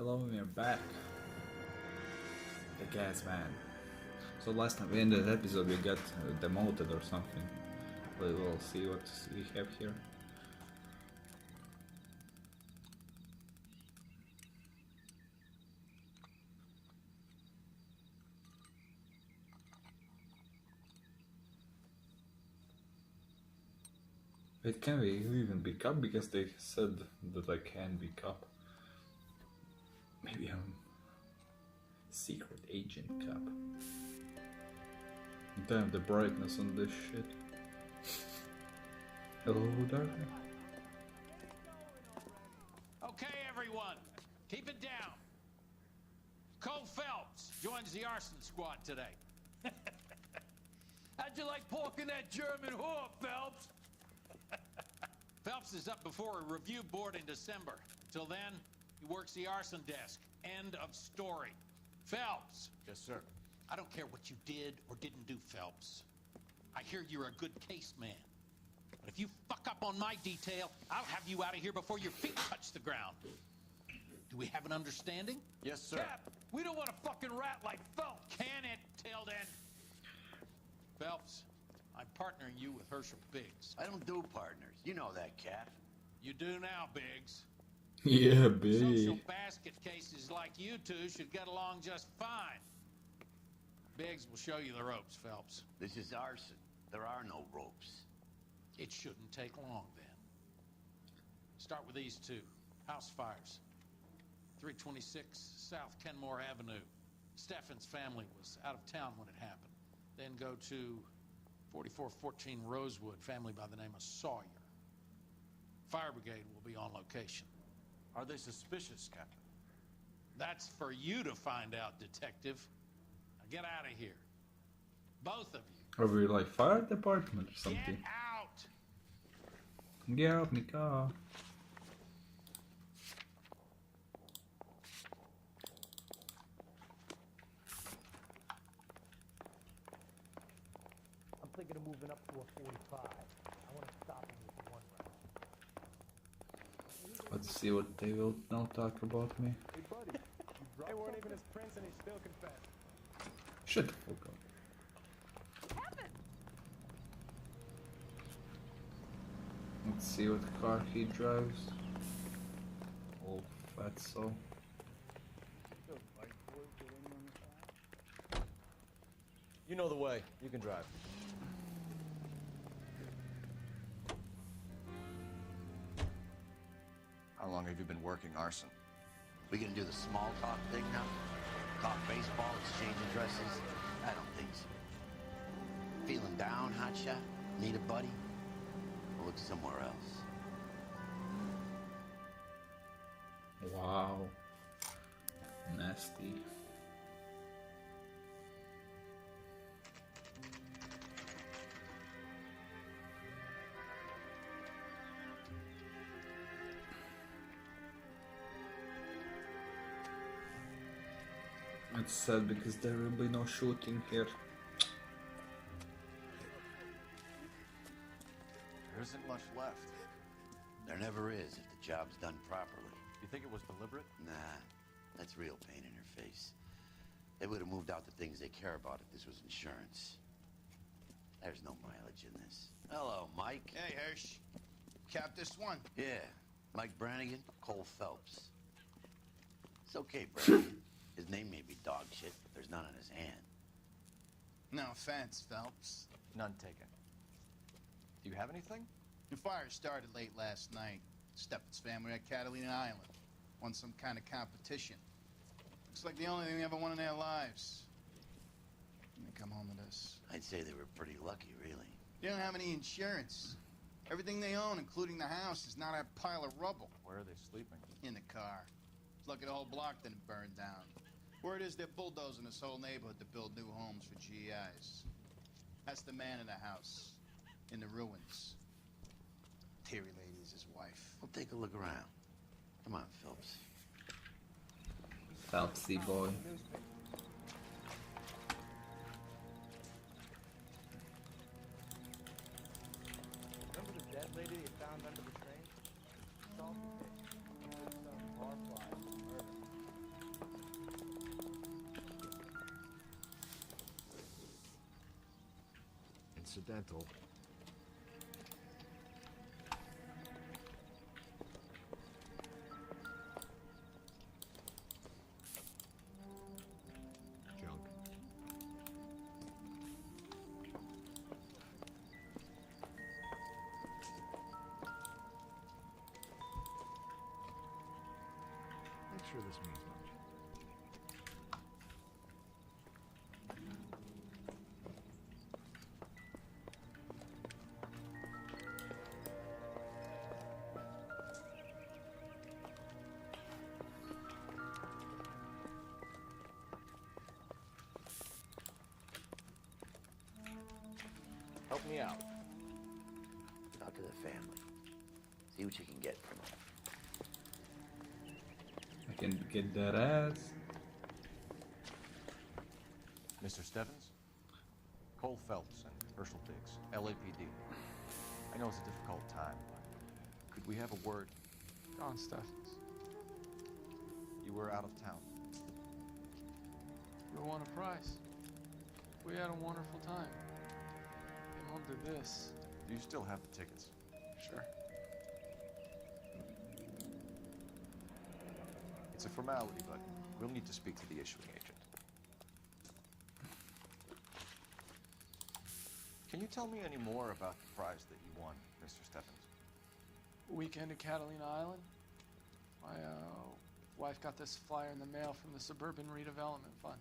Hello, we're back. The gas man. So last time we ended the episode we got demoted or something. We will see what we have here. Wait, can we even be up? Because they said that I can be up. Maybe I'm secret agent cup. Damn the brightness on this shit. Hello, darling. Okay, everyone, keep it down. Cole Phelps joins the arson squad today. How'd you like pork in that German whore, Phelps? Phelps is up before a review board in December. Till then, he works the arson desk. End of story. Phelps. Yes, sir. I don't care what you did or didn't do, Phelps. I hear you're a good case man. But if you fuck up on my detail, I'll have you out of here before your feet touch the ground. Do we have an understanding? Yes, sir. Cap, we don't want a fucking rat like Phelps. Can it, Tilden? Phelps, I'm partnering you with Herschel Biggs. I don't do partners. You know that, Cap. You do now, Biggs. Yeah, Social baby. basket cases like you two should get along just fine. Biggs will show you the ropes, Phelps. This is arson. There are no ropes. It shouldn't take long, then. Start with these two. House fires. 326 South Kenmore Avenue. Steffen's family was out of town when it happened. Then go to 4414 Rosewood, family by the name of Sawyer. Fire brigade will be on location. Are they suspicious, Captain? That's for you to find out, detective. Now get out of here. Both of you. Are we like fire department or Get something? out! Get out my car. I'm thinking of moving up to a 45. I want to stop him with one round. Let's see what they will now talk about me. Hey, buddy, they weren't even his prince and he still confessed. Shut the fuck up. Let's see what car he drives. Old fatso. You know the way. You can drive. How long have you been working arson? We gonna do the small talk thing now? Talk baseball, exchange addresses? I don't think so. Feeling down, hotshot? Need a buddy? We'll look somewhere else. Wow. Nasty. It's sad because there will be no shooting here. There isn't much left. There never is if the job's done properly. You think it was deliberate? Nah, that's real pain in her face. They would have moved out the things they care about if this was insurance. There's no mileage in this. Hello, Mike. Hey, Hirsch. Cap this one. Yeah, Mike Brannigan, Cole Phelps. It's okay, Brannigan. His name may be dog shit, but there's none on his hand. No offense, Phelps. None taken. Do you have anything? The fire started late last night. Steffen's family at Catalina Island. Won some kind of competition. Looks like the only thing they ever won in their lives. And they come home to this. I'd say they were pretty lucky, really. They don't have any insurance. Everything they own, including the house, is not a pile of rubble. Where are they sleeping? In the car. It's lucky the whole block didn't burn down. Word is they're bulldozing this whole neighborhood to build new homes for GIs. That's the man in the house. In the ruins. Terry lady is his wife. We'll take a look around. Come on, Phelps. Phelpsy boy. Remember the dead lady you found under the train? Solved the case. Some barflies, murder. incidental. Junk. Not sure this means much. Help me out. Talk to the family. See what you can get from them. I can get that ass. Mr. Stephens? Cole Phelps and Herschel Diggs, l.a.p.d. I know it's a difficult time, but could we have a word? Don Stephens. You were out of town. We won a prize. We had a wonderful time. Came home to this. Do you still have the tickets? Sure. It's a formality, but we'll need to speak to the issuing agent. Can you tell me any more about the prize that you won, Mr. Stephens? Weekend at Catalina Island. My wife got this flyer in the mail from the Suburban Redevelopment Fund.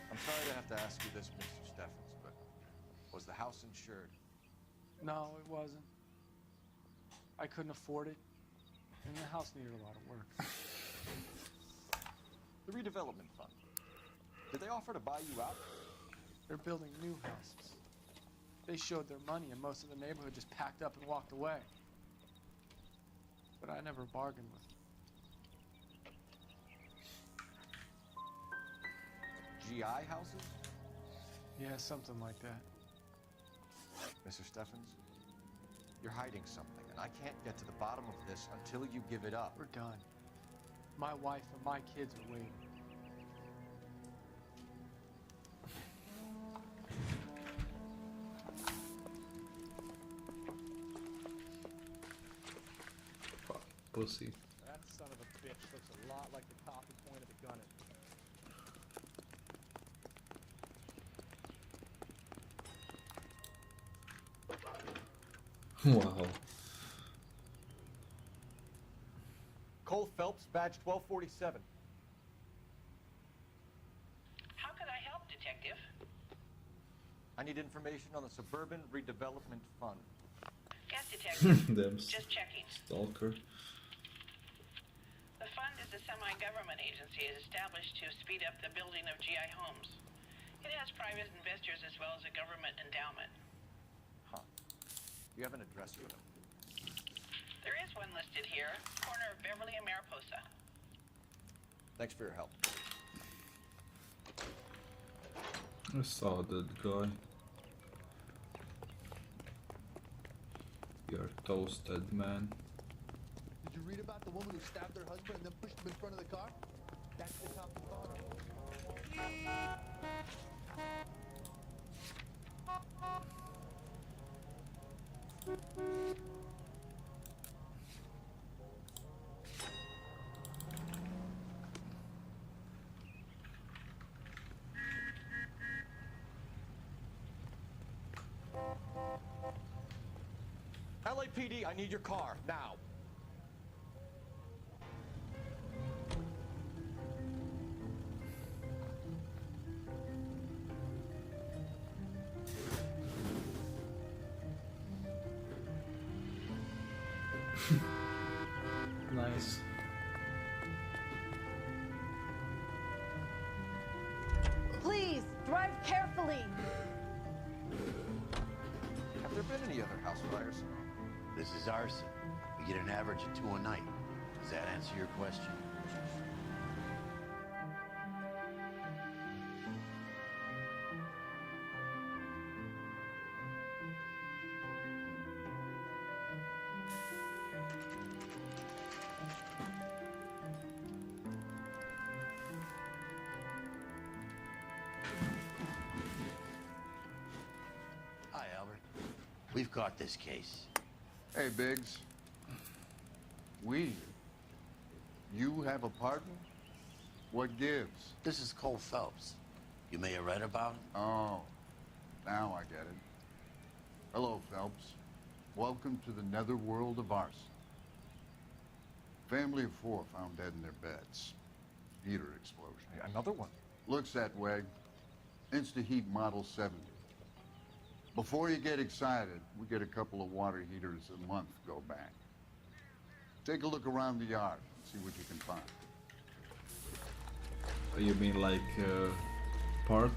I'm sorry to have to ask you this, Mr. Stephens, but was the house insured? No, it wasn't. I couldn't afford it, and the house needed a lot of work. The redevelopment fund. Did they offer to buy you out? They're building new houses. They showed their money, and most of the neighborhood just packed up and walked away. But I never bargained with them. GI houses? Yeah, something like that. Mr. Stephens, you're hiding something, and I can't get to the bottom of this until you give it up. We're done. My wife and my kids are waiting. Fuck, pussy. That son of a bitch looks a lot like the cop who pointed the gun at me. Wow. Cole Phelps, badge 1247. How can I help, Detective? I need information on the Suburban Redevelopment Fund. Yes, Detective. Damn Just checking. stalker. The fund is a semi-government agency established to speed up the building of GI homes. It has private investors as well as a government endowment. Huh. You have an address for them? There is one listed here, corner of Beverly and Mariposa. Thanks for your help. I saw that guy. You're toasted, man. Did you read about the woman who stabbed her husband and then pushed him in front of the car? That's the cop who caught her. LAPD, I need your car, now. Nice. Please, drive carefully. Have there been any other house fires? This is arson. We get an average of 2 a night. Does that answer your question? We've got this case. Hey, Biggs. We? You have a partner? What gives? This is Cole Phelps. You may have read about him. Oh, now I get it. Hello, Phelps. Welcome to the netherworld of arson. Family of 4 found dead in their beds. Heater explosion. Hey, another one. Looks that way. Insta-heat Model 70. Before you get excited, we get a couple of water heaters a month go back. Take a look around the yard and see what you can find. You mean like part?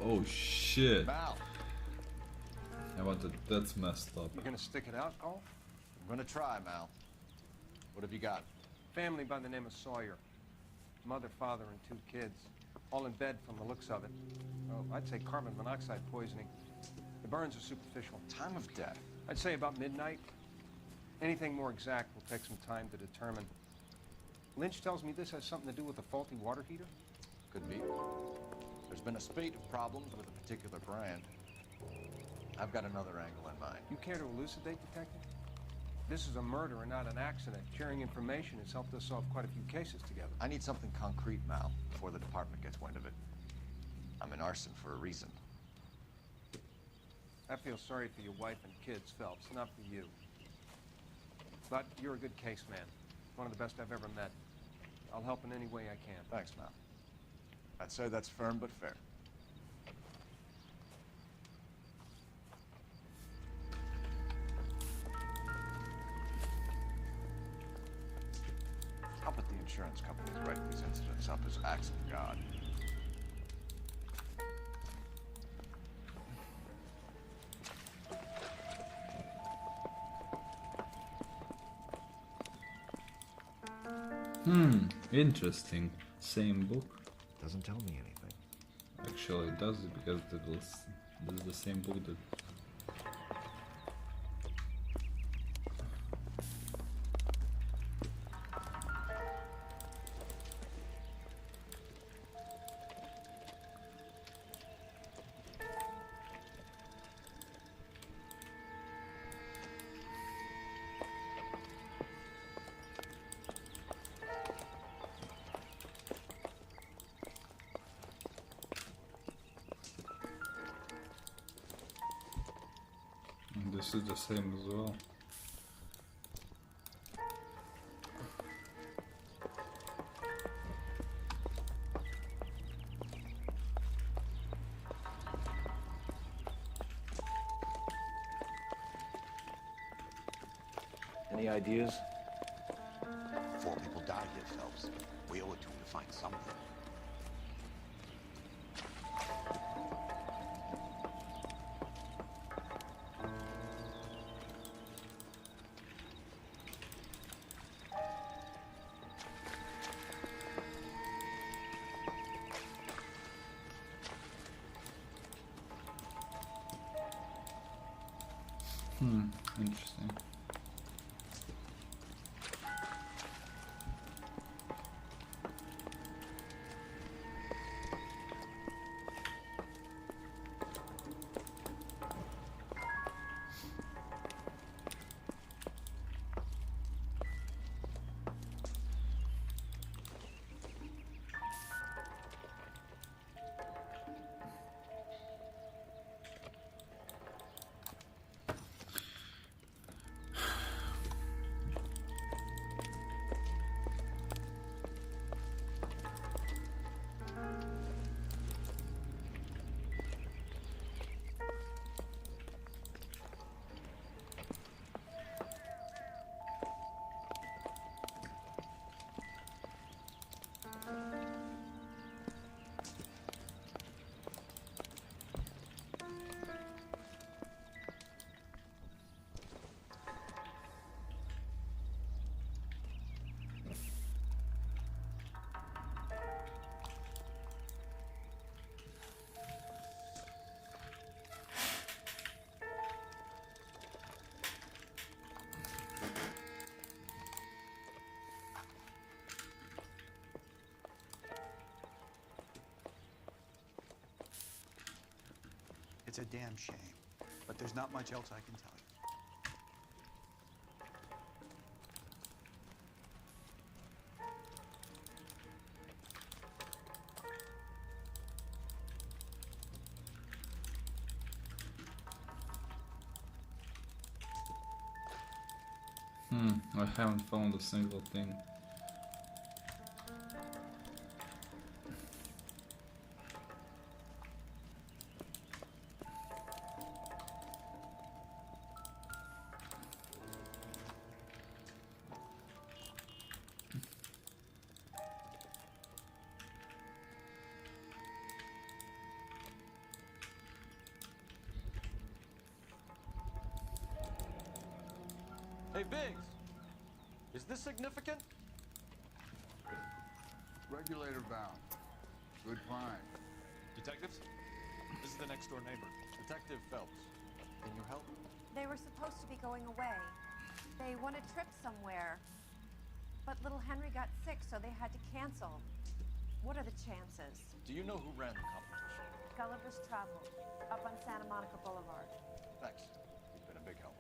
Oh shit! Mal, I wanted. That's messed up. you gonna stick it out, Cole? I'm gonna try, Mal. What have you got? Family by the name of Sawyer. Mother, father, and 2 kids. All in bed from the looks of it. Oh, I'd say carbon monoxide poisoning. The burns are superficial. Time of death. I'd say about midnight. Anything more exact will take some time to determine. Lynch tells me this has something to do with a faulty water heater. Could be. There's been a spate of problems with a particular brand. I've got another angle in mind. You care to elucidate, Detective? This is a murder and not an accident. Sharing information has helped us solve quite a few cases together. I need something concrete, Mal, before the department gets wind of it. I'm in arson for a reason. I feel sorry for your wife and kids, Phelps, not for you. But you're a good case man. One of the best I've ever met. I'll help in any way I can. Thanks, Mal. I'd say that's firm but fair. I'll bet the insurance companies write these incidents up as acts of God. Interesting. Same book. Doesn't tell me anything. Actually, it does because this is the same book that. This is the same as well. Any ideas? 4 people died here, Phelps. We owe it to him to find something. Interesting. It's a damn shame. But there's not much else I can tell you. I haven't found a single thing. Hey, Biggs! Is this significant? Regulator valve. Good find. Detectives? This is the next door neighbor. Detective Phelps. Can you help? They were supposed to be going away. They won a trip somewhere. But little Henry got sick, so they had to cancel. What are the chances? Do you know who ran the competition? Gulliver's Travel, up on Santa Monica Boulevard. Thanks. You've been a big help.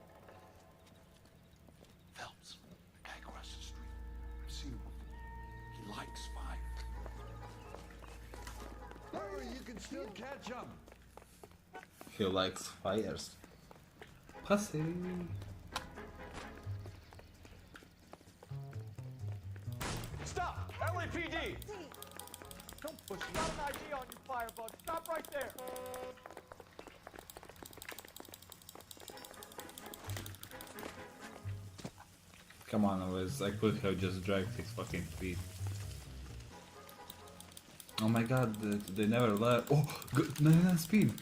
Phelps, the guy across the street. I've seen him before. He likes fire. Hurry, you can still catch him. He likes fires. Pussy. Stop! LAPD! Don't push me. Got an ID on you, firebug. Stop right there. Come on, Liz. I could have just dragged his fucking feet. Oh my god, they never left. Oh, good, 99 speed.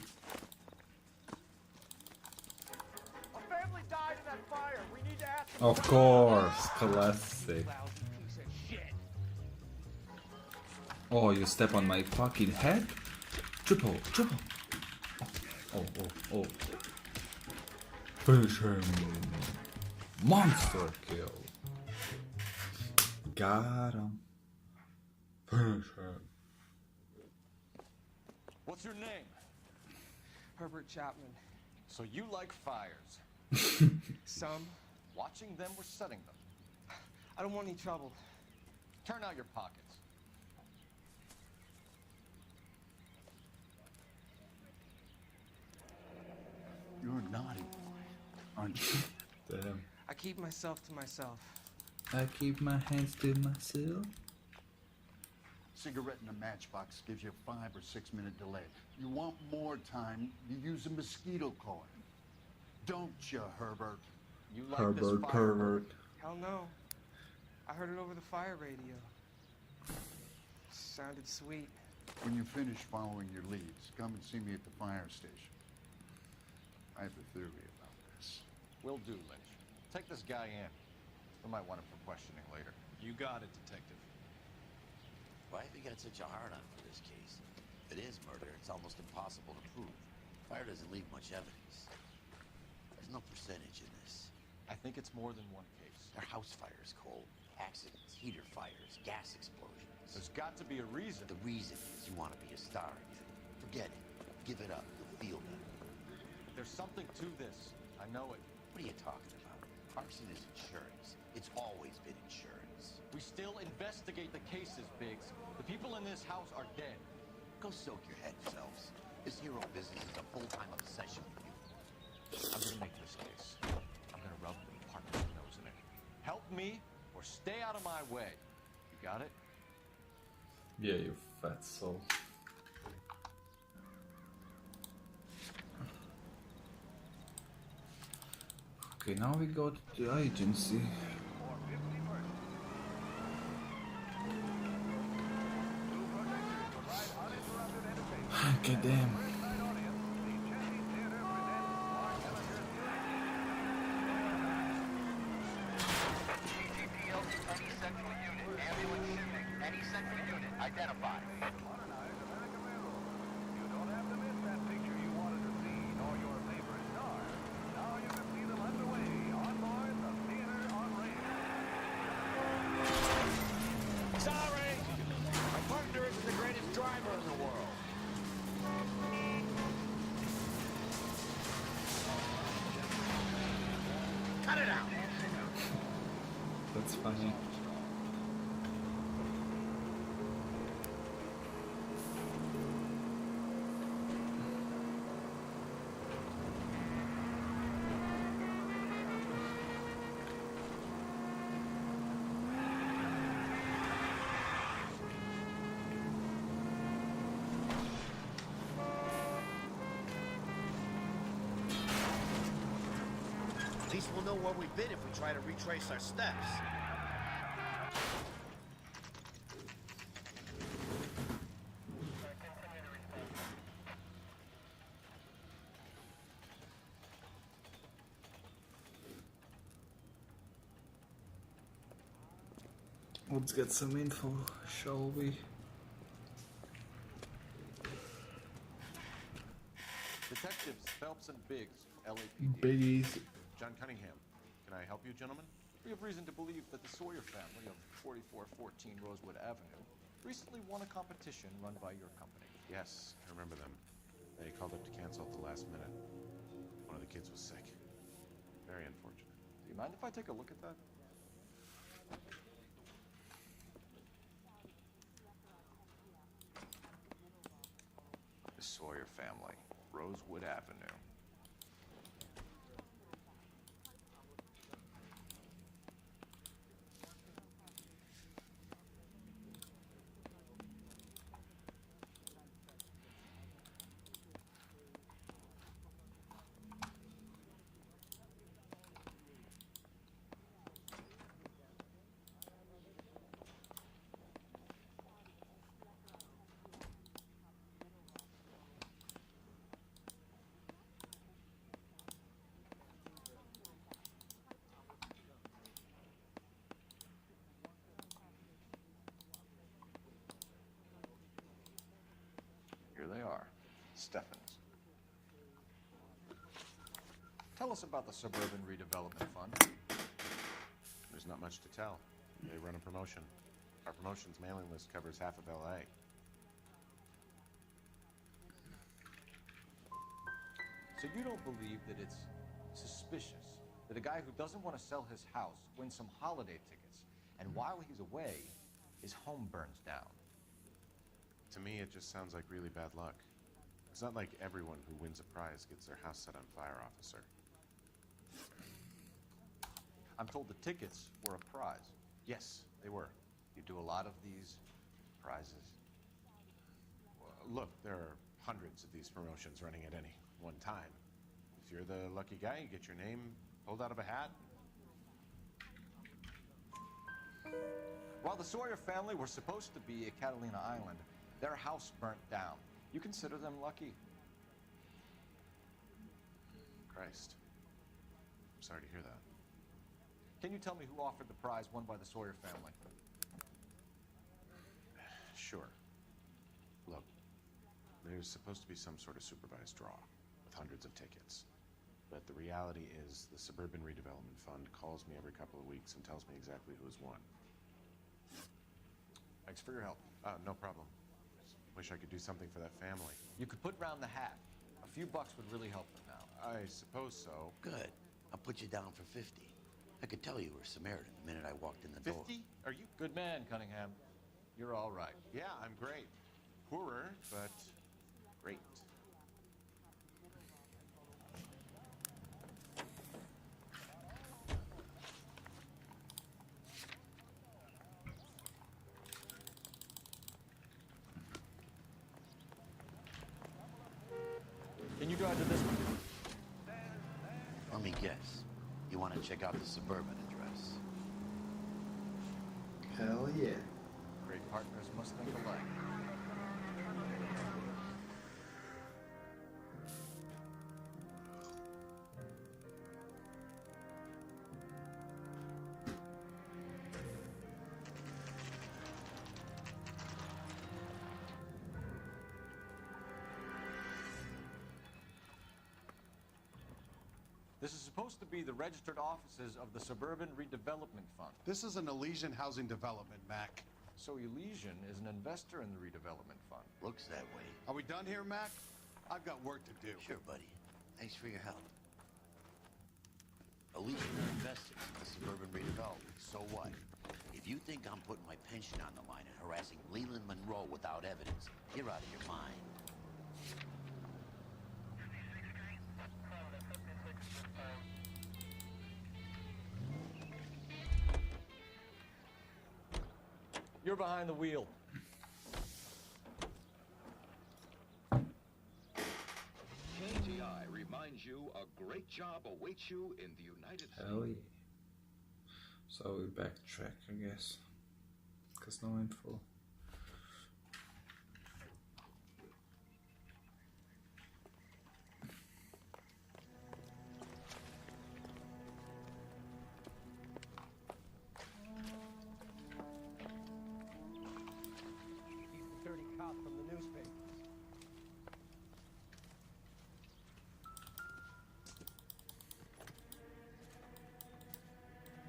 A family died in that fire. We need to ask. Of course, classic. Oh, you step on my fucking head? Triple. Oh. Finish him. Monster kill. Got him. Finish him. What's your name? Herbert Chapman. So you like fires? Some. Watching them or setting them? I don't want any trouble. Turn out your pockets. You're a naughty boy, aren't you? Damn. I keep myself to myself. I keep my hands to myself. Cigarette in a matchbox gives you a 5 or 6 minute delay. You want more time, you use a mosquito coil. Don't you, Herbert? You like this fire? Herbert. Hell no. I heard it over the fire radio. Sounded sweet. When you finish following your leads, come and see me at the fire station. I have a theory about this. Will do, Lynch. Take this guy in. We might want him for questioning later. You got it, Detective. Why have you got such a hard-on for this case? If it is murder, it's almost impossible to prove. Fire doesn't leave much evidence. There's no percentage in this. I think it's more than one case. They're house fires, Cole. Accidents, heater fires, gas explosions. There's got to be a reason. The reason is you want to be a star again. Forget it. Give it up. You'll feel better. There's something to this. I know it. What are you talking about? Arson is insurance. It's always been insurance. We still investigate the cases, Biggs. The people in this house are dead. Go soak your head, Phelps. This hero business is a full-time obsession with you. I'm gonna make this case. I'm gonna rub the department's nose in it. Help me or stay out of my way. You got it? Yeah, you fat soul. Okay, now we go to the agency. God damn. Identify. Sorry! My partner isn't the greatest driver in the world. That's funny. At least we'll know where we've been if we try to retrace our steps. Let's get some info, shall we? Detectives Phelps and Biggs, l.a.noire. Biggies. John Cunningham. Can I help you, gentlemen? We have reason to believe that the Sawyer family of 4414 Rosewood Avenue recently won a competition run by your company. Yes, I remember them. They called up to cancel at the last minute. One of the kids was sick. Very unfortunate. Do you mind if I take a look at that? The Sawyer family, Rosewood Avenue. Here they are, Steffens. Tell us about the Suburban Redevelopment Fund. There's not much to tell. They run a promotion. Our promotion's mailing list covers half of L.A. So you don't believe that it's suspicious that a guy who doesn't want to sell his house wins some holiday tickets, and while he's away, his home burns down? To me, it just sounds like really bad luck. It's not like everyone who wins a prize gets their house set on fire, officer. I'm told the tickets were a prize. Yes, they were. You do a lot of these prizes? Well, look, there are hundreds of these promotions running at any one time. If you're the lucky guy, you get your name pulled out of a hat. While the Sawyer family were supposed to be at Catalina Island, their house burnt down. You consider them lucky? Christ. I'm sorry to hear that. Can you tell me who offered the prize won by the Sawyer family? Sure. Look, there's supposed to be some sort of supervised draw with hundreds of tickets. But the reality is the Suburban Redevelopment Fund calls me every couple of weeks and tells me exactly who has won. Thanks for your help. No problem. Just wish I could do something for that family. You could put round the hat. A few bucks would really help them now. I suppose so. Good. I'll put you down for 50. I could tell you were Samaritan the minute I walked in the door. 50? Are you... Good man, Cunningham. You're all right. Yeah, I'm great. Poorer, but great. Can you drive to this one? Let me guess. You want to check out the Suburban address? Hell yeah. Great partners must think alike. This is supposed to be the registered offices of the Suburban Redevelopment Fund. This is an Elysian housing development, Mac. So Elysian is an investor in the redevelopment fund. Looks that way. Are we done here, Mac? I've got work to do. Sure, buddy. Thanks for your help. Elysian are investors in the Suburban Redevelopment. So what? If you think I'm putting my pension on the line and harassing Leland Monroe without evidence, you're out of your mind. You're behind the wheel. KTI reminds you a great job awaits you in the United States. Hell yeah. So we backtrack, I guess. Because no info. He's the dirty cop from the newspapers.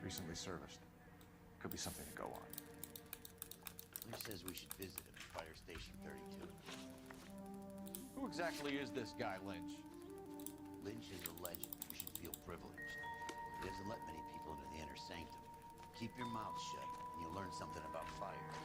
Recently serviced. Could be something to go on. Who says we should visit him at Fire Station 32? Who exactly is this guy, Lynch? Lynch is a legend. You should feel privileged. He doesn't let many people into the inner sanctum. Keep your mouth shut, and you'll learn something about fires.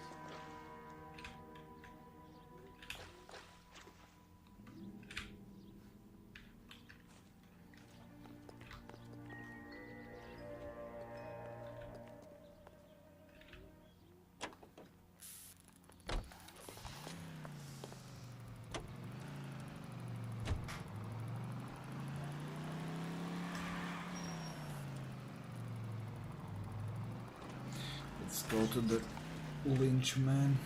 Let's go to the Lynch man.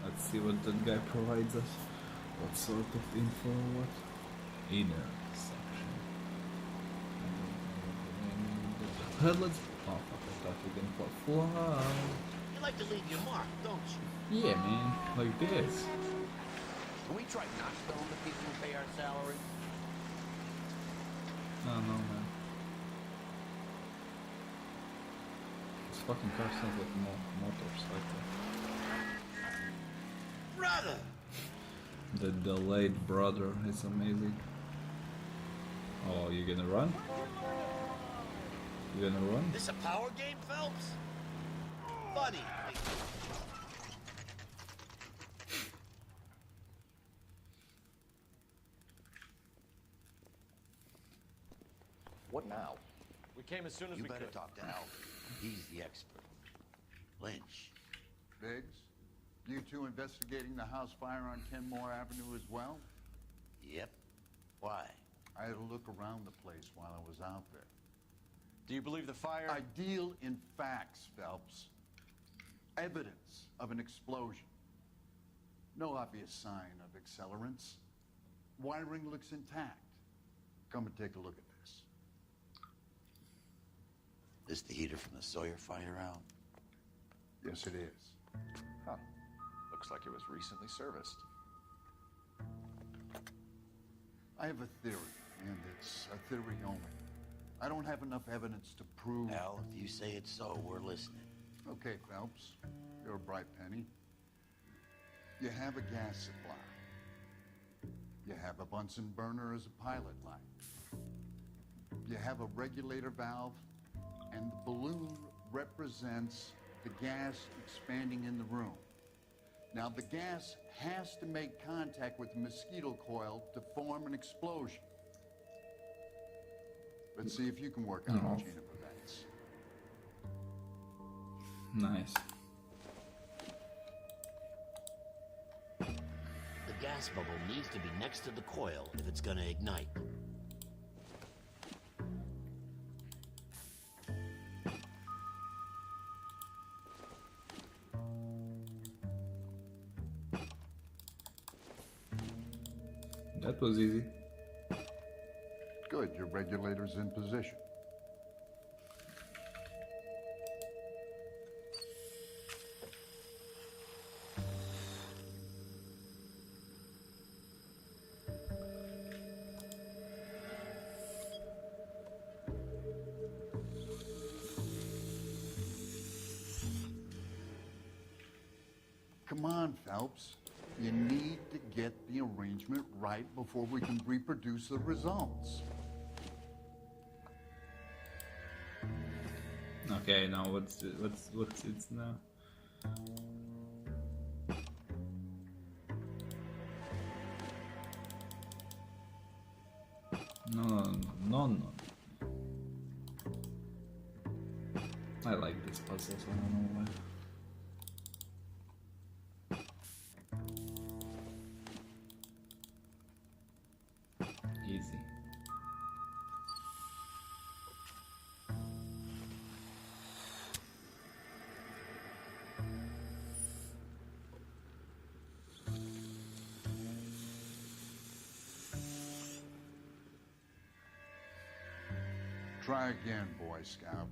Let's see what that guy provides us. What sort of info? What? Inner section. Let's. Oh, fuck, I thought you were gonna put fly. You like to leave your mark, don't you? Yeah, man. Like this. Can we try not killing the people who pay our salary? No, man. This fucking car sounds like a motorcycle. Brother! The delayed brother is amazing. Oh, you gonna run? You gonna run? This a power game, Phelps? Funny. What now? We came as soon as You we better could. talk to Al. He's the expert. Lynch. Biggs, you two investigating the house fire on Kenmore Avenue as well? Yep. Why? I had a look around the place while I was out there. Do you believe the fire? I deal in facts, Phelps. Evidence of an explosion. No obvious sign of accelerants. Wiring looks intact. Come and take a look at this. This the heater from the Sawyer fire out? Yes, it is. Huh. Looks like it was recently serviced. I have a theory, and it's a theory only. I don't have enough evidence to prove... Al, if you say it's so, we're listening. Okay, Phelps. You're a bright penny. You have a gas supply. You have a Bunsen burner as a pilot light. You have a regulator valve, and the balloon represents the gas expanding in the room. Now, the gas has to make contact with the mosquito coil to form an explosion. Let's see if you can work out a chain of events. Nice. The gas bubble needs to be next to the coil if it's gonna ignite. That was easy. Good, your regulator's in position. Come on, Phelps. You need to get the arrangement right before we can reproduce the results. Okay, now what's it now? No. I like these puzzles, I don't know why. Easy. Try again, Boy Scout.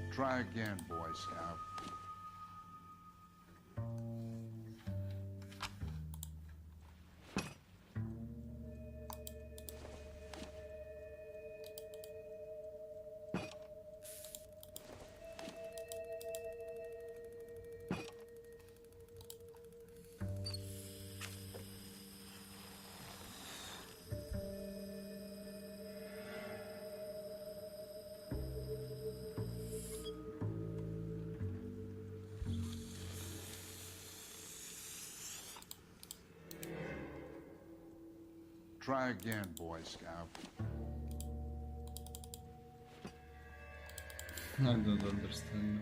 Try again, Boy Scout. Try again, Boy Scout. I don't understand, man.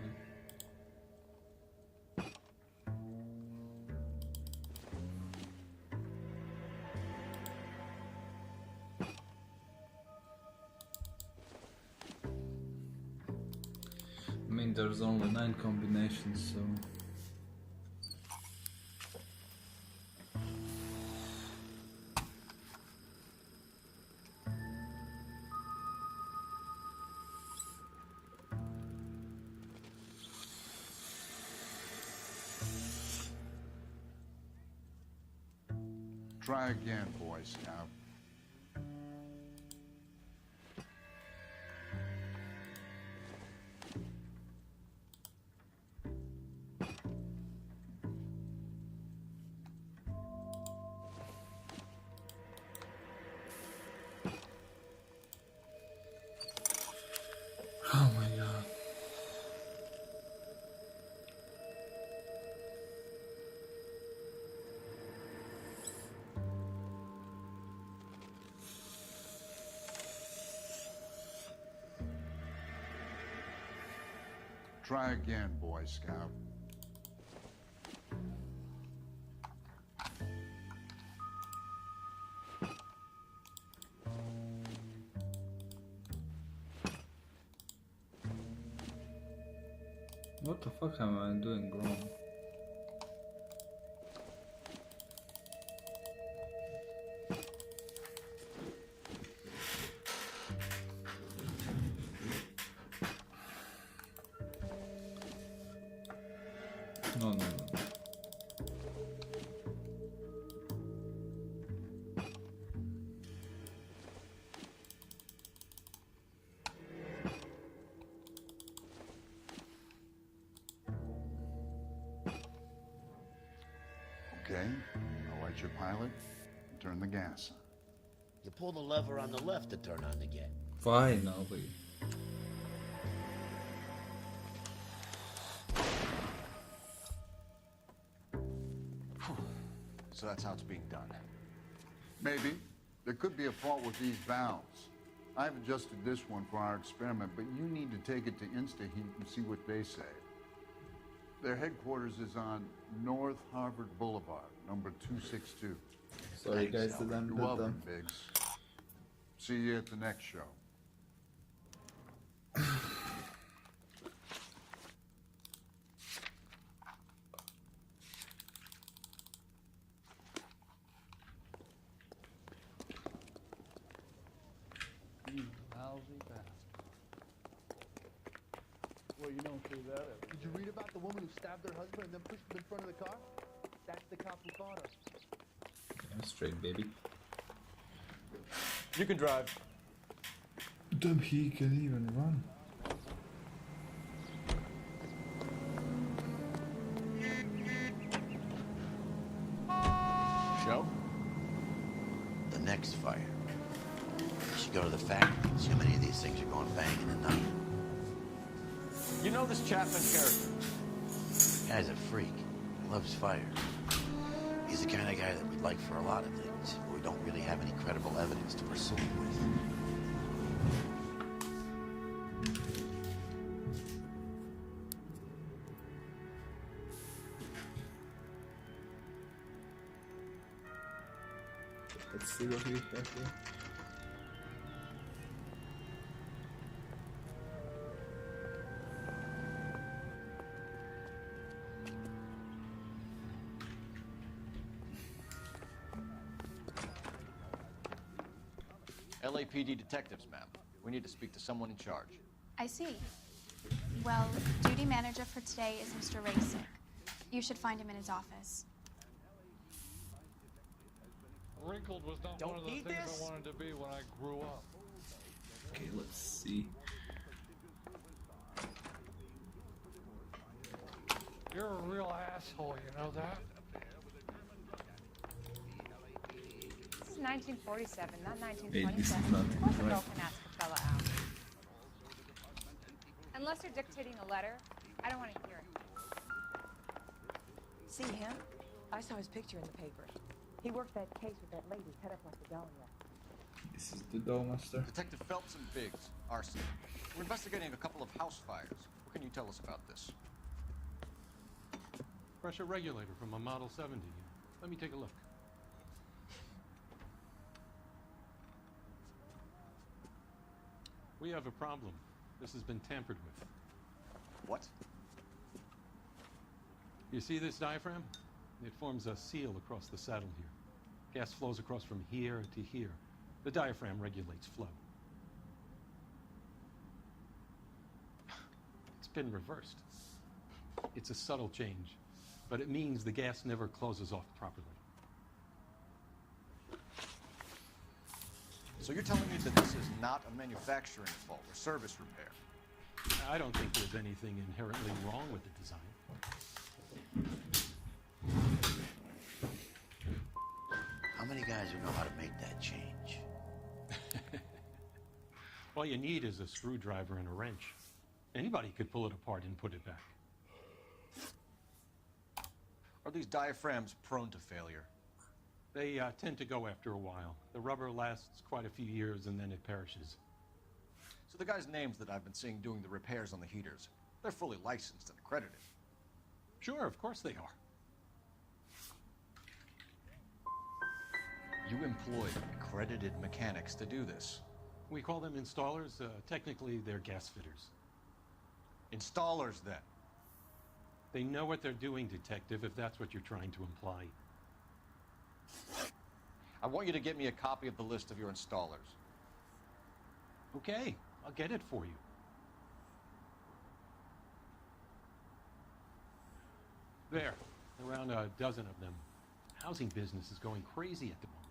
I mean, there's only 9 combinations, so... Try again, Boy Scout. Oh my god. Try again, Boy Scout. What the fuck am I doing wrong? No. Okay, I'll light your pilot and turn the gas on. You pull the lever on the left to turn on the gas. Finally. So that's how it's being done. Maybe. There could be a fault with these valves. I've adjusted this one for our experiment, but you need to take it to InstaHeat and see what they say. Their headquarters is on North Harvard Boulevard, number 262. Sorry guys that I'm You're welcome, Biggs. See you at the next show. Lousy bastard. Well, you don't see that. Did you read about the woman who stabbed her husband and then pushed him in front of the car? That's the cop who caught her. I'm straight, baby. You can drive. Damn, he can even run. Show? The next fire. You should go to the factory and see how many of these things are going bang in the night. You know this Chapman character? The guy's a freak. He loves fire. He's the kind of guy that we'd like for a lot of things, but we don't really have any credible evidence to pursue him with. Let's see what we have here. LAPD detectives, ma'am. We need to speak to someone in charge. I see. Well, duty manager for today is Mr. Rasick. You should find him in his office. Wrinkled was not one of the things I wanted to be when I grew up. Okay, let's see. You're a real asshole, you know that? This is 1947, not Hey, this is 1927. not Of course a girl right. can ask a fella out. Unless they're dictating a letter, I don't want to hear it. See him? I saw his picture in the paper. He worked that case with that lady cut up like the Dahlia. This is the Dollmaster. Detective Phelps and Biggs, arson. We're investigating a couple of house fires. What can you tell us about this? Pressure regulator from a Model 70. Let me take a look. We have a problem. This has been tampered with. What? You see this diaphragm? It forms a seal across the saddle here. Gas flows across from here to here. The diaphragm regulates flow. It's been reversed. It's a subtle change, but it means the gas never closes off properly. So you're telling me that this is not a manufacturing fault or service repair? I don't think there's anything inherently wrong with the design. How many guys who know how to make that change? All you need is a screwdriver and a wrench. Anybody could pull it apart and put it back. Are these diaphragms prone to failure? They tend to go after a while. The rubber lasts quite a few years and then it perishes. So the guys' names that I've been seeing doing the repairs on the heaters, they're fully licensed and accredited. Sure, of course they are. You employ accredited mechanics to do this. We call them installers. Technically, they're gas fitters. Installers, then? They know what they're doing, detective, if that's what you're trying to imply. I want you to get me a copy of the list of your installers. Okay, I'll get it for you. There, around a dozen of them. Housing business is going crazy at the moment.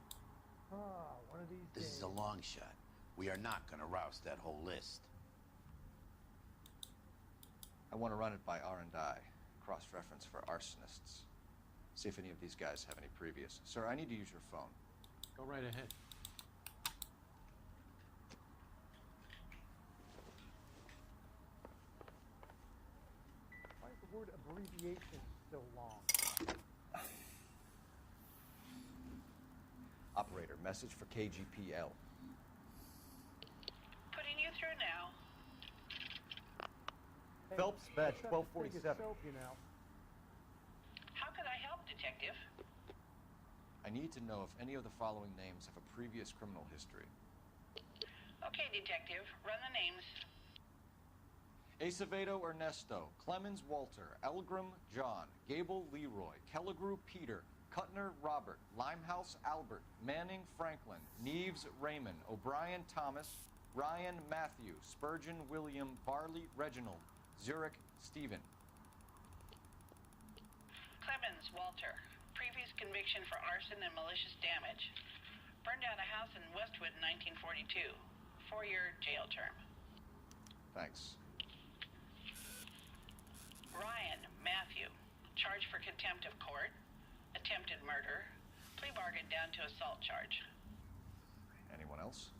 One of these This is a long shot. We are not going to rouse that whole list. I want to run it by R&I, cross-reference for arsonists. See if any of these guys have any previous. Sir, I need to use your phone. Go right ahead. Why is the word abbreviation so long? Message for KGPL. Putting you through now. Phelps, badge 1247. How could I help, Detective? I need to know if any of the following names have a previous criminal history. Okay, Detective. Run the names. Acevedo Ernesto, Clemens Walter, Elgram John, Gable Leroy, Kelligrew Peter, Kuttner Robert, Limehouse Albert, Manning Franklin, Neves Raymond, O'Brien Thomas, Ryan Matthew, Spurgeon William, Barley Reginald, Zurich Stephen. Clemens Walter. Previous conviction for arson and malicious damage. Burned down a house in Westwood in 1942. 4-year jail term. Thanks. Ryan Matthew. Charged for contempt of court. Attempted murder. Plea bargain down to assault charge. Anyone else?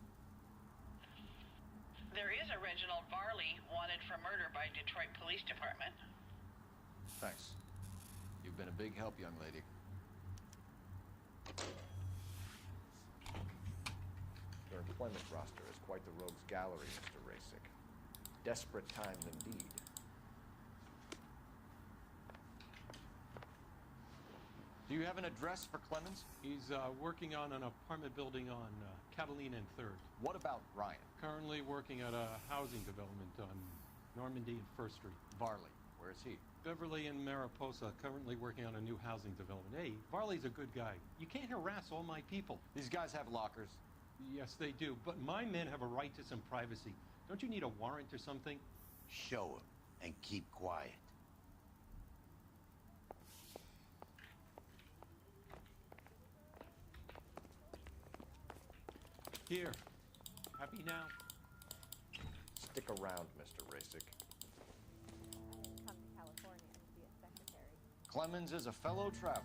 There is a Reginald Varley wanted for murder by Detroit Police Department. Thanks. You've been a big help, young lady. Your employment roster is quite the rogues gallery, Mr. Rasick. Desperate times indeed. Do you have an address for Clemens? He's working on an apartment building on Catalina and 3rd. What about Ryan? Currently working at a housing development on Normandy and 1st Street. Varley, where is he? Beverly and Mariposa, currently working on a new housing development. Hey, Varley's a good guy. You can't harass all my people. These guys have lockers. Yes, they do, but my men have a right to some privacy. Don't you need a warrant or something? Show him and keep quiet. Here. Happy now? Stick around, Mr. Rasick. Come to California to be a secretary. Clemens is a fellow traveler.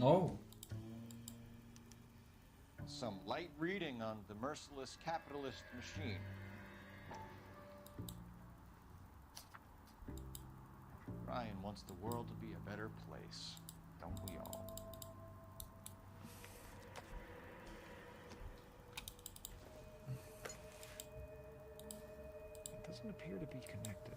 Oh. Some light reading on the merciless capitalist machine. Ryan wants the world to be a better place, don't we all? It doesn't appear to be connected.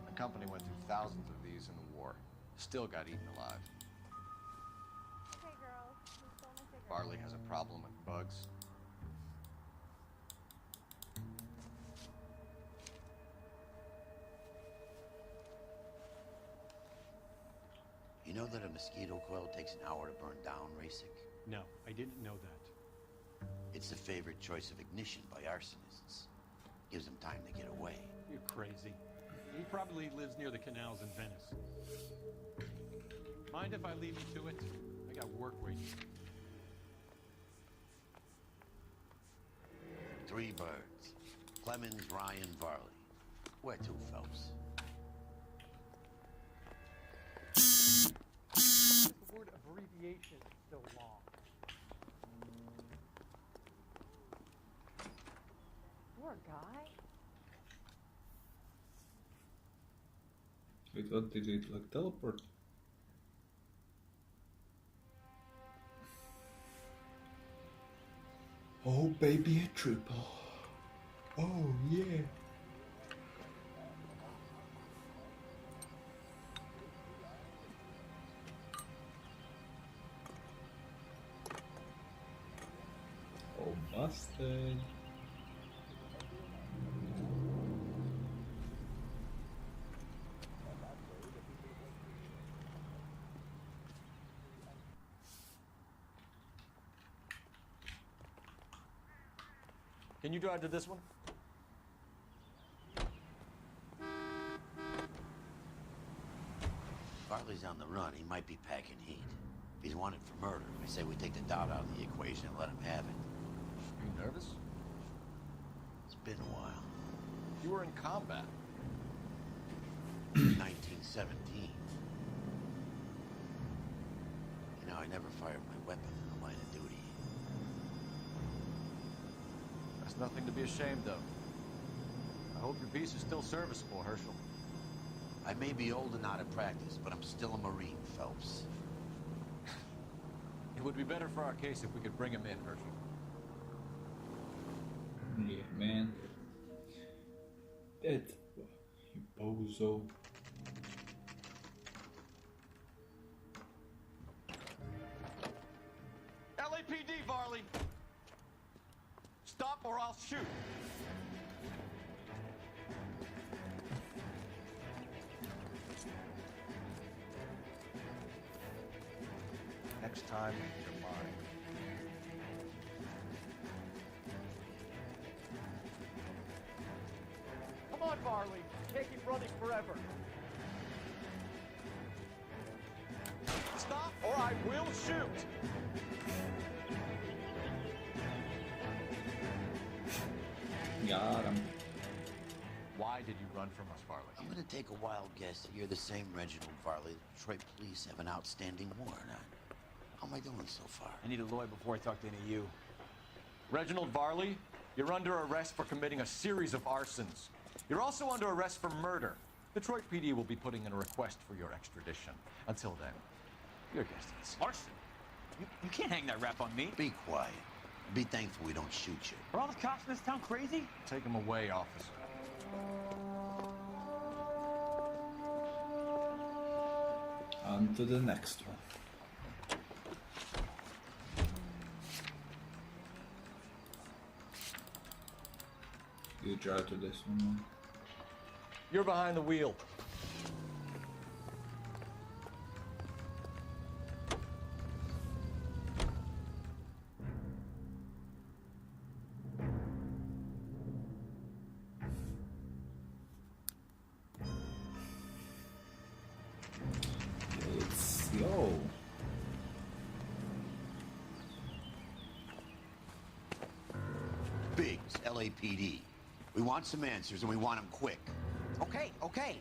The company went through thousands of these in the war. Still got eaten alive. Okay, girls. Who stole my cigarette? Barley has a problem with bugs. You know that a mosquito coil takes an hour to burn down, Rasick? No, I didn't know that. It's the favorite choice of ignition by arsonists. Gives them time to get away. You're crazy. He probably lives near the canals in Venice. Mind if I leave you to it? I got work waiting. 3 birds. Clemens, Ryan, Varley. Where to, Phelps? The word abbreviation is so long. Poor guy. Wait, what did it like teleport? Oh baby, a triple. Oh yeah. Oh Mustang. Can you drive to this one? Varley's on the run. He might be packing heat. If he's wanted for murder, I say we take the doubt out of the equation and let him have it. You nervous? It's been a while. You were in combat. 1917. You know, I never fired my weapon in the line of duty. That's nothing to be ashamed of. I hope your piece is still serviceable, Herschel. I may be old and out of practice, but I'm still a Marine, Phelps. It would be better for our case if we could bring him in, Herschel. Yeah, man. That you bozo. LAPD, Varley! Stop or I'll shoot! Next time, you're mine. Come on, Varley. Can't keep running forever. Stop or I will shoot! Got him. Why did you run from us, Varley? I'm gonna take a wild guess that you're the same Reginald Varley the Detroit police have an outstanding warrant on. How am I doing so far? I need a lawyer before I talk to any of you. Reginald Varley, you're under arrest for committing a series of arsons. You're also under arrest for murder. Detroit PD will be putting in a request for your extradition. Until then, your distance. Arson? You can't hang that rap on me. Be quiet. Be thankful we don't shoot you. Are all the cops in this town crazy? Take him away, officer. On to the next one. You drive to this one, man. You're behind the wheel. Let's go. Biggs, LAPD. We want some answers, and we want them quick. Okay, okay.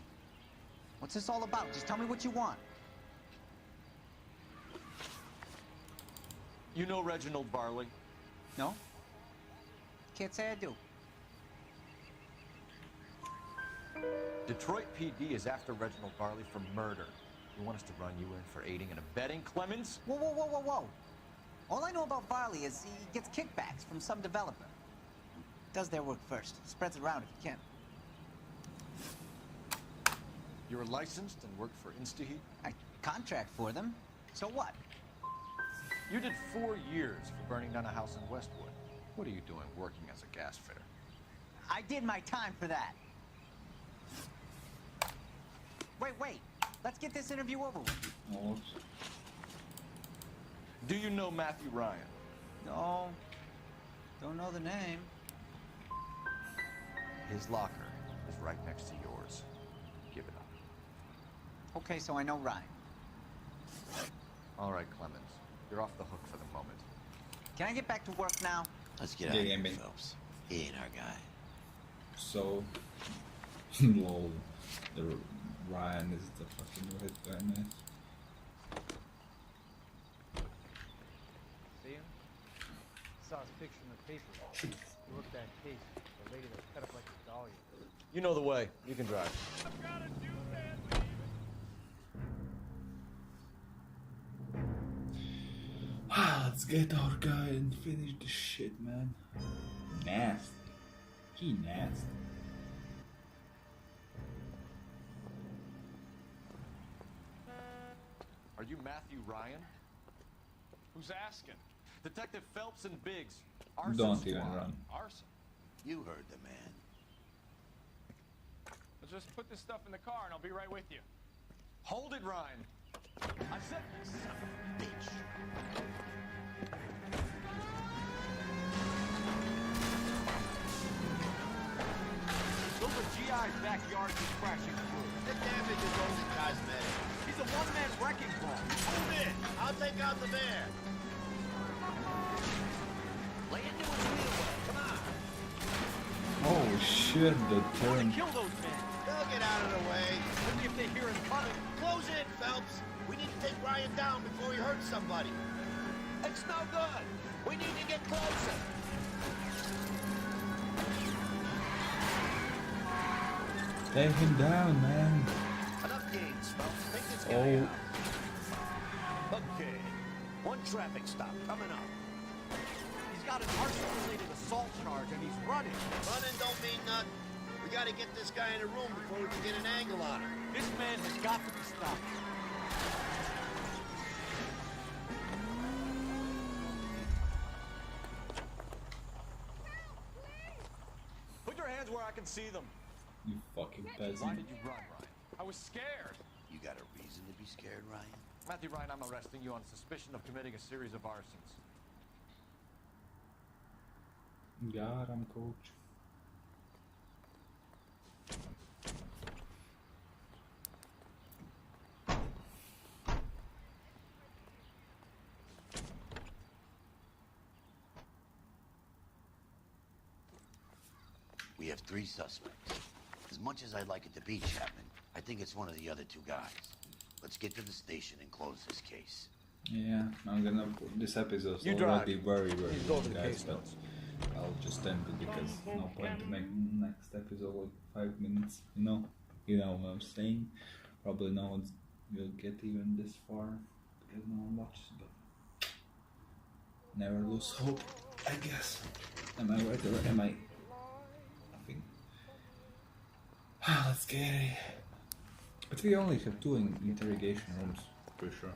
What's this all about? Just tell me what you want. You know Reginald Varley? No? Can't say I do. Detroit PD is after Reginald Varley for murder. You want us to run you in for aiding and abetting Clemens? Whoa, whoa, whoa, whoa, whoa. All I know about Varley is he gets kickbacks from some developer. Does their work first. Spreads it around if he can. You're licensed and work for InstaHeat? I contract for them. So what? You did 4 years for burning down a house in Westwood. What are you doing working as a gas fitter? I did my time for that. Wait. Let's get this interview over with. Oh. Do you know Matthew Ryan? No. Don't know the name. His locker is right next to yours. Give it up. Okay, so I know Ryan. All right, Clemens. You're off the hook for the moment. Can I get back to work now? Let's get out of here, Phelps. He ain't our guy. So, lol. The Ryan is the fucking right guy, man. See him? Saw his picture in the paper. He looked that case. The lady that was cut up like a dahlia. You know the way. You can drive. Let's get our guy and finish this shit, man. Nasty. He nasty. Are you Matthew Ryan? Who's asking? Detective Phelps and Biggs. Don't even run. Arson. You heard the man. Let's just put this stuff in the car and I'll be right with you. Hold it, Ryan. I said, son of a bitch. Those are GI's backyard he's crashing through. The damage is only cosmetic. He's a one-man wrecking ball. Move in. I'll take out the van. Lay into his wheel well. Come on. Oh. Holy shit, the turn. Kill those men. They'll get out of the way. Look if they hear us coming. Close in, Phelps. We need to take Ryan down before he hurts somebody. It's no good. We need to get closer. Take him down, man. Enough games, Phelps. Take this guy out. Okay. One traffic stop coming up. He's got an arson-related assault charge and he's running. Running don't mean nothing. We gotta get this guy in a room before we can get an angle on him. This man has got to be stopped. Put your hands where I can see them. You fucking peasant. Why did you run, Ryan? I was scared. You got a reason to be scared, Ryan? Matthew Ryan, I'm arresting you on suspicion of committing a series of arsons. Got him, coach. We have 3 suspects. As much as I'd like it to be Chapman, I think it's one of the other 2 guys. Let's get to the station and close this case. Yeah, I'm gonna put this episode already very long, guys, but I'll just end it because no point to make next episode like 5 minutes, you know what I'm saying. Probably no one will get even this far because no one watches, but never lose hope, I guess. Am I right or am I? Nothing. Let's get it. But we only have 2 interrogation rooms, for sure.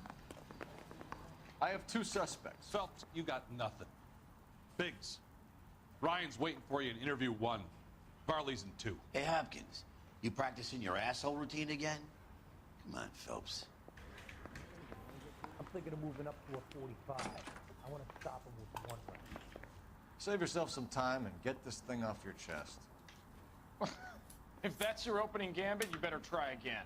I have 2 suspects. Phelps, you got nothing. Biggs, Ryan's waiting for you in interview 1. Varley's in 2. Hey, Hopkins, you practicing your asshole routine again? Come on, Phelps. I'm thinking of moving up to a 45. I want to stop him with 1 round. Save yourself some time and get this thing off your chest. If that's your opening gambit, you better try again.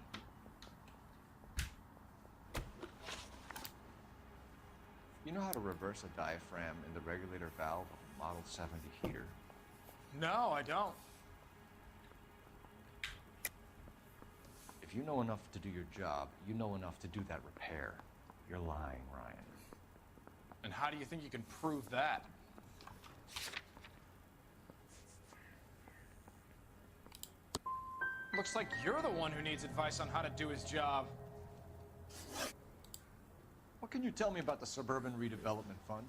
You know how to reverse a diaphragm in the regulator valve of a Model 70 heater? No, I don't. If you know enough to do your job, you know enough to do that repair. You're lying, Ryan. And how do you think you can prove that? Looks like you're the one who needs advice on how to do his job. What can you tell me about the Suburban Redevelopment Fund?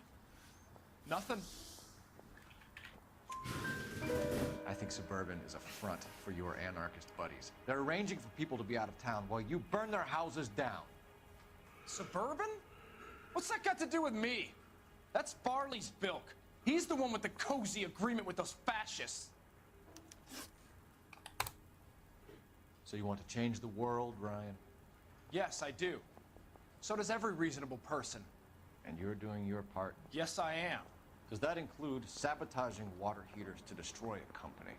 Nothing. I think Suburban is a front for your anarchist buddies. They're arranging for people to be out of town while you burn their houses down. Suburban? What's that got to do with me? That's Farley's bilk. He's the one with the cozy agreement with those fascists. So you want to change the world, Ryan? Yes, I do. So does every reasonable person. And you're doing your part? Yes, I am. Does that include sabotaging water heaters to destroy a company?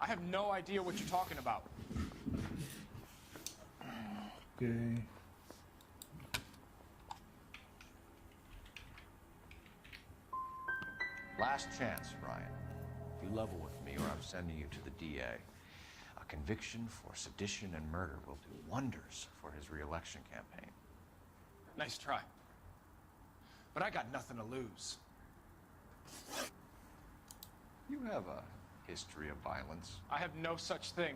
I have no idea what you're talking about. Okay. Last chance, Ryan. You level with me or I'm sending you to the DA. A conviction for sedition and murder will do wonders for his re-election campaign. Nice try. But I got nothing to lose. You have a history of violence. I have no such thing.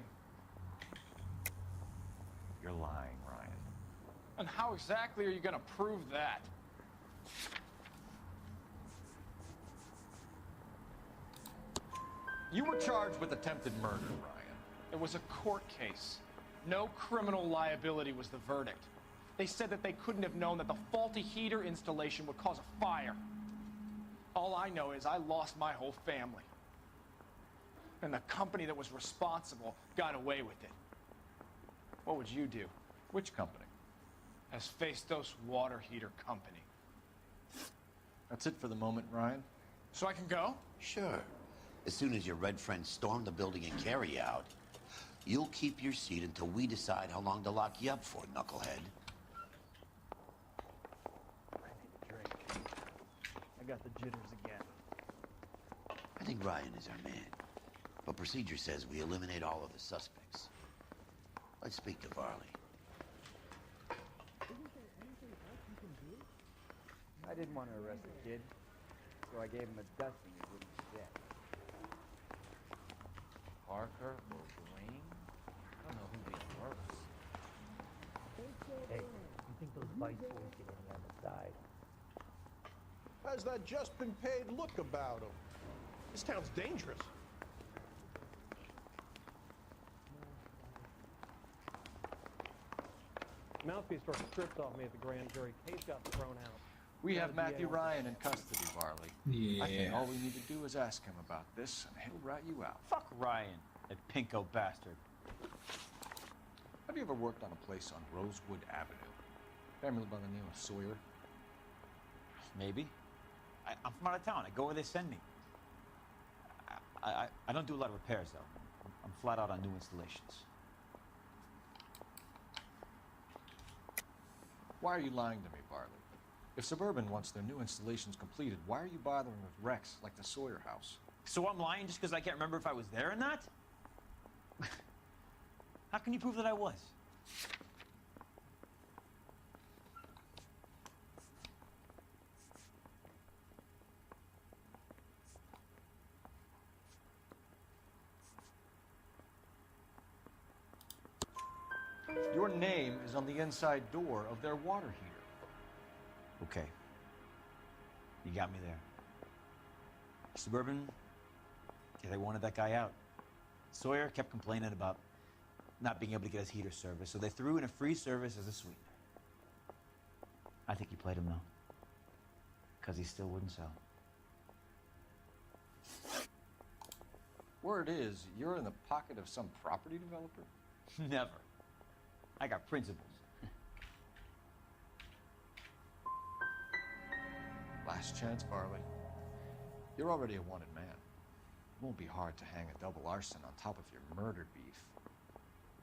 You're lying, Ryan. And how exactly are you gonna prove that? You were charged with attempted murder, Ryan. It was a court case. No criminal liability was the verdict. They said that they couldn't have known that the faulty heater installation would cause a fire. All I know is I lost my whole family. And the company that was responsible got away with it. What would you do? Which company? Asbestos Water Heater Company. That's it for the moment, Ryan. So I can go? Sure. As soon as your red friends storm the building and carry out, you'll keep your seat until we decide how long to lock you up for, knucklehead. I got the jitters again. I think Ryan is our man. But procedure says we eliminate all of the suspects. Let's speak to Varley. I didn't want to arrest the kid, so I gave him a dusting he wouldn't forget. Parker or Green? I don't know who'd be worse. Hey, you think those vice boys get any on the side? Has that just been paid look about him? This town's dangerous. Mouthpiece sort of stripped off me at the grand jury. Case got thrown out. We have Matthew Ryan in custody, Varley. Yeah. I think all we need to do is ask him about this, and he'll rat you out. Fuck Ryan, that pinko bastard. Have you ever worked on a place on Rosewood Avenue? Family by the name of Sawyer? Maybe. I'm from out of town. I go where they send me. I don't do a lot of repairs, though. I'm flat out on new installations. Why are you lying to me, Varley? If Suburban wants their new installations completed, why are you bothering with wrecks like the Sawyer house? So I'm lying just because I can't remember if I was there or not? How can you prove that I was? Your name is on the inside door of their water heater. Okay. You got me there. Suburban, yeah, they wanted that guy out. Sawyer kept complaining about not being able to get his heater service, so they threw in a free service as a sweetener. I think he played him, though. Because he still wouldn't sell. Word is, you're in the pocket of some property developer? Never. I got principles. Last chance, Varley. You're already a wanted man. It won't be hard to hang a double arson on top of your murder beef.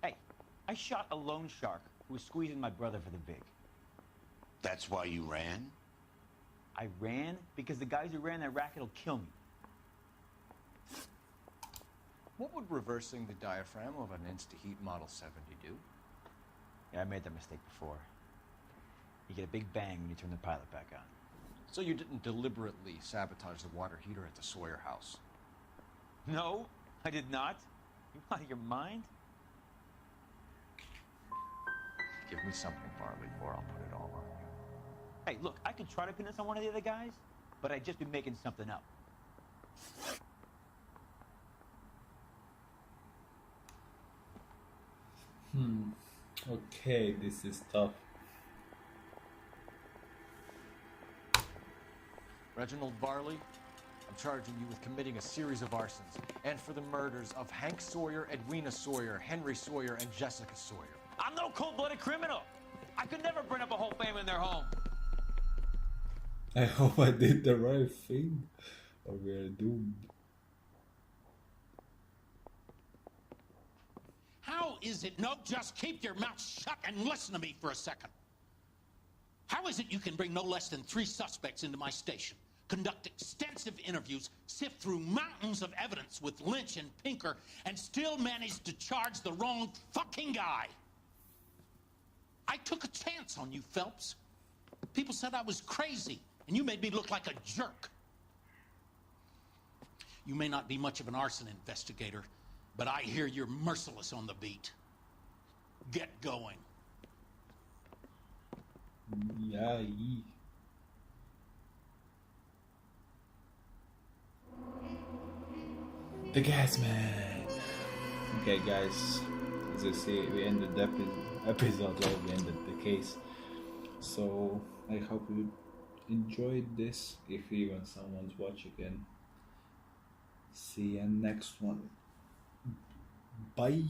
Hey, I shot a loan shark who was squeezing my brother for the vig. That's why you ran? I ran because the guys who ran that racket will kill me. What would reversing the diaphragm of an Insta-Heat Model 70 do? Yeah, I made that mistake before. You get a big bang when you turn the pilot back on. So you didn't deliberately sabotage the water heater at the Sawyer house? No, I did not. You out of your mind? Give me something, Varley, or I'll put it all on you. Hey, look, I could try to pin this on one of the other guys, but I'd just be making something up. Okay, this is tough. Reginald Varley, I'm charging you with committing a series of arsons and for the murders of Hank Sawyer, Edwina Sawyer, Henry Sawyer, and Jessica Sawyer. I'm no cold-blooded criminal. I could never burn up a whole family in their home. I hope I did the right thing, or we're doomed. How is it? No, just keep your mouth shut and listen to me for a second. How is it you can bring no less than 3 suspects into my station, conduct extensive interviews, sift through mountains of evidence with Lynch and Pinker, and still manage to charge the wrong fucking guy? I took a chance on you, Phelps. People said I was crazy, and you made me look like a jerk. You may not be much of an arson investigator, but I hear you're merciless on the beat. Get going. Yeah. The gas man. Okay, guys. As you see, we ended the episode, or we ended the case. So I hope you enjoyed this. If even someone's watching again. See you next one. Bye.